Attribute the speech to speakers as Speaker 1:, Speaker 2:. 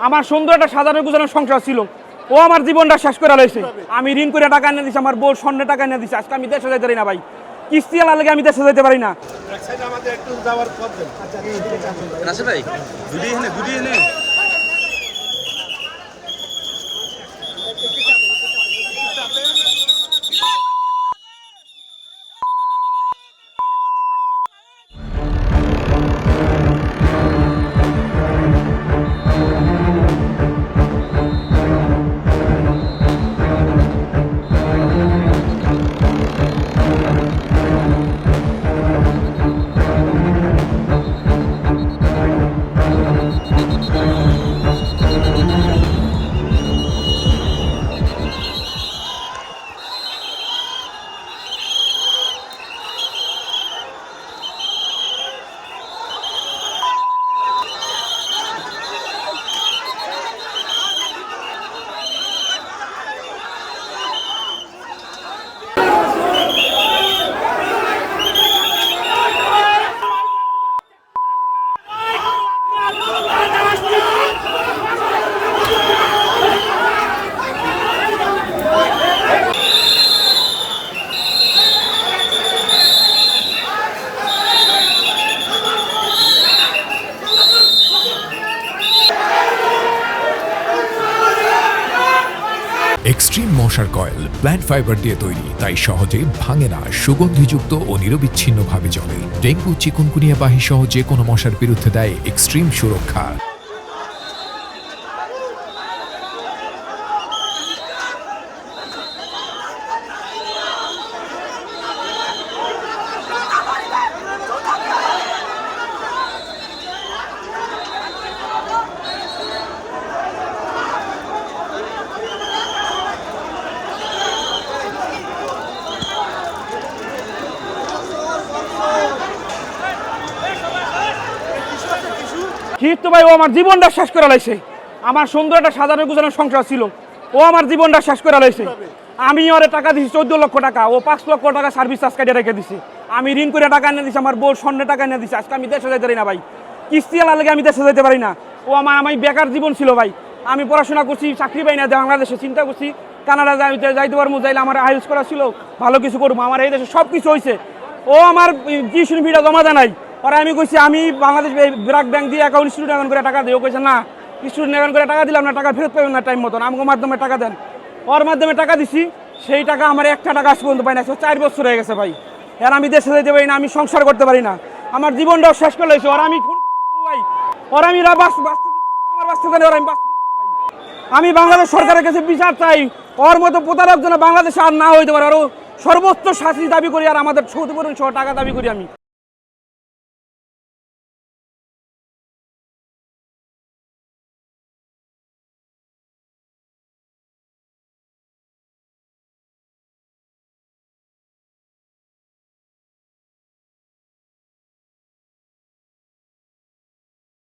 Speaker 1: আমার সুন্দর একটা সাজানো গুছানো সংসার ছিল, ও আমার জীবনটা শেষ করে লাইছে। আমি ঋণ করে টাকা এনে দিছি, আমার বউ স্বর্ণে টাকা এনে দিছি, আজকে আমি দেশে যেতে পারি না ভাই, কিস্তি আলা লাগে আমি দেশে যেতে পারি না।
Speaker 2: এক্সট্রিম মশার কয়েল প্ল্যান্ট ফাইবার দিয়ে তৈরি, তাই সহজে ভাঙে না, সুগন্ধিযুক্ত ও নিরবিচ্ছিন্নভাবে জ্বলে। ডেঙ্গু, চিকুনগুনিয়া বাহি সহ যে কোনো মশার বিরুদ্ধে দেয় এক্সট্রিম সুরক্ষা।
Speaker 1: কিন্তু ভাই ও আমার জীবনটা শেষ করে লাইছে। আমার সুন্দর একটা সাজানো গুছানো সংসার ছিল, ও আমার জীবনটা শেষ করে লাইছে। আমি ওরে টাকা দিছি 14 লক্ষ টাকা, ও 5 লক্ষ টাকা সার্ভিস চার্জ কাটিয়ে রেখে দিছি। আমি ঋণ করে টাকা এনে দিছি, আমার বউ স্বর্ণে টাকা এনে দিছি, আজকে আমি দেশে যেতে পারি না ভাই, কিস্তি আলা লাগে আমি দেশে যেতে পারি না। ও আমি বেকার জীবন ছিল ভাই, আমি পড়াশোনা করছি, চাকরি পাই না, বাংলাদেশে চিন্তা করছি কানাডা যাইতে পারবো, যাইলে আমার আইএলটিএস করা ছিল, ভালো কিছু করবো, আমার এই দেশে সব কিছু হয়েছে। ও আমার টিউশন ফিটা জমা দেয় নাই, পরে আমি কইছি আমি বাংলাদেশ ব্র্যাক ব্যাংক দিয়ে অ্যাকাউন্ট স্টুডেন্ট অ্যাকাউন্ট করে টাকা দিই। ও কইছে না, স্টুডেন্ট অ্যাকাউন্ট করে টাকা দিলাম না, টাকা ফেরত পাবেন না টাইম মতন, আমাকে মাধ্যমে টাকা দেন। ওর মাধ্যমে টাকা দিছি, সেই টাকা আমার একটা টাকা আজ পর্যন্ত পাই না, 4 বছর হয়ে গেছে ভাই। আর আমি দেশে যেতে পারি না, আমি সংসার করতে পারি না, আমার জীবনটাও শেষ করে লাইছে। ওর আমি ভাই, ওর আমি আমার বাঁচতে জানি, ওর আমি আমি বাংলাদেশ সরকারের কাছে বিচার চাই, ওর মতো প্রতারক যেন বাংলাদেশে আর না হইতে পারে। আরও সর্বোচ্চ শাস্তি দাবি করি, আর আমাদের ক্ষতিপূরণ সহ টাকা দাবি করি আমি।